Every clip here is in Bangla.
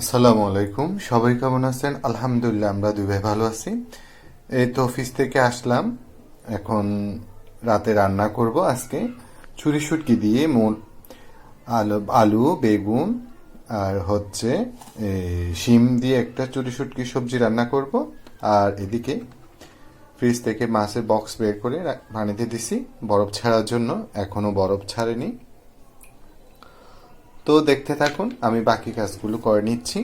আসসালামু আলাইকুম, সবাই কেমন আছেন? আলহামদুলিল্লাহ, আমরা দুই ভাই ভালো আছি। এই তো অফিস থেকে আসলাম, এখন রাতে রান্না করব। আজকে ছুরি শুটকি দিয়ে আলু বেগুন আর হচ্ছে শিম দিয়ে একটা চুরি শুটকি সবজি রান্না করব। আর এদিকে ফ্রিজ থেকে মাছের বক্স বের করে পানিতে দিছি বরফ ছাড়ার জন্য, এখনো বরফ ছাড়েনি। তো দেখতে থাকুন, আমি বাকি কাজগুলো করে নিচ্ছি।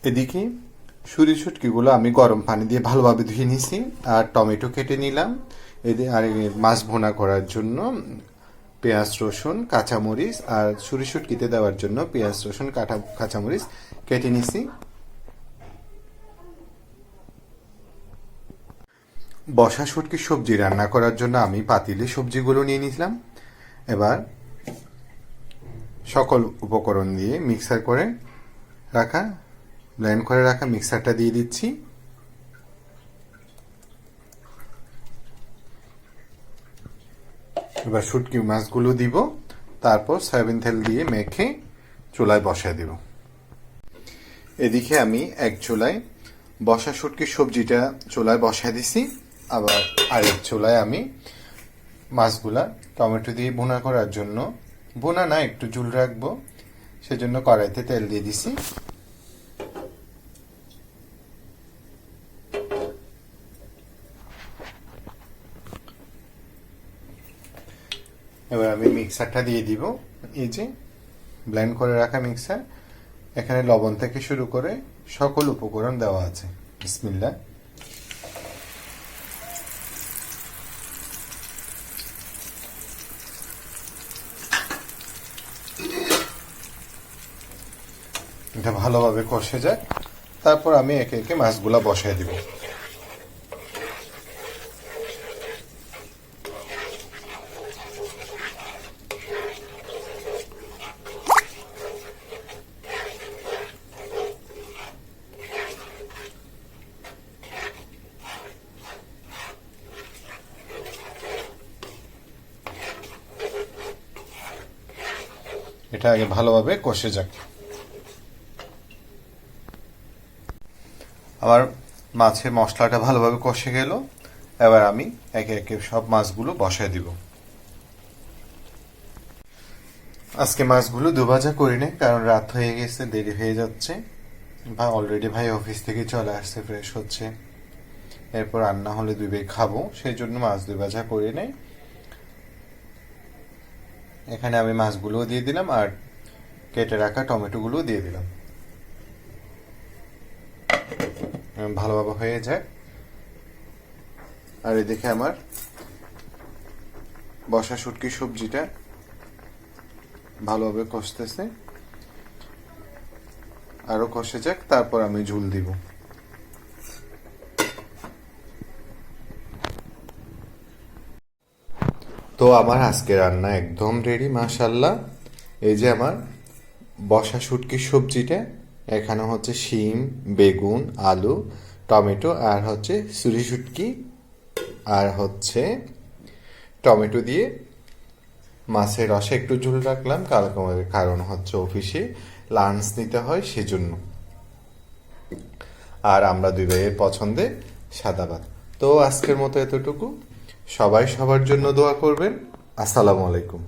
এদিকে শুটকিগুলো আমি গরম পানি দিয়ে ভালোভাবে ধুয়ে নিছি, আর টমেটো কেটে নিলাম। আর মাছ ভুনা করার জন্য পেঁয়াজ রসুন কাঁচামরিচ, আর শুটকিতে দেওয়ার জন্য পেঁয়াজ রসুন কাঁচামরিচ কেটে নিছি। বসা শুটকির সবজি রান্না করার জন্য আমি পাতিলে সবজিগুলো নিয়ে নিলাম। এবার সকল উপকরণ দিয়ে মিক্সার করে রাখা ব্লেন্ড করে রাখা মিক্সারটা দিয়ে দিচ্ছি। এবার শুটকি মাছগুলো দিব, তারপর সয়াবিন তেল দিয়ে মেখে চুলায় বসায় দিব। এদিকে আমি এক চুলায় বসা শুটকির সবজিটা চুলায় বসায় দিছি, আবার আরেক চুলায় আমি মাছগুলা টমেটো দিয়ে ভুনা করার জন্য, ভুনা না একটু ঝুল রাখবো সেজন্য কড়াইতে তেল দিয়ে দিছি। এবার আমি মিক্সারটা দিয়ে দিব, এই যে ব্লেন্ড করে রাখা মিক্সার। এখানে লবণ থেকে শুরু করে সকল উপকরণ দেওয়া আছে। বিসমিল্লাহ। এটা ভালোভাবে কষে যায়, তারপর আমি একে একে মাছগুলা বসায় দিব। এটা আগে ভালোভাবে কষে যাক। আমার মাছের মশলাটা ভালোভাবে কষে গেল, এবার আমি একে একে সব মাছগুলো বসায় দিব। আজকে মাছগুলো দুভাজা করি না, কারণ রাত হয়ে গেছে, দেরি হয়ে যাচ্ছে। অলরেডি ভাই অফিস থেকে চলে আসছে, ফ্রেশ হচ্ছে, এরপর রান্না হলে দুই ভাই খাবো, সেই জন্য মাছ দুই ভাজা করি নাই। এখানে আমি মাছগুলোও দিয়ে দিলাম, আর কেটে রাখা টমেটোগুলো দিয়ে দিলাম। ভালোভাবে হয়ে যায়। আর এদিকে আমার বসা শুটকির সবজিটা ভালোভাবে কষতেছে, আরো কষে যাক, তারপর আমি ঝুল দিব। তো আমার আজকে রান্না একদম রেডি, মাশাল্লাহ। এই যে আমার বসা শুটকির সবজিটা, এখানে হচ্ছে শিম বেগুন আলু টমেটো, আর হচ্ছে চুরি শুটকি, আর হচ্ছে টমেটো দিয়ে মাছের রসে একটু ঝোল রাখলাম, কারণ হচ্ছে অফিসে লাঞ্চ নিতে হয় সেজন্য। আর আমরা দুই ভাইয়ের পছন্দে সাদা ভাত। তো আজকের মতো এতটুকু। সবাই সবার জন্য দোয়া করবেন। আসসালামু আলাইকুম।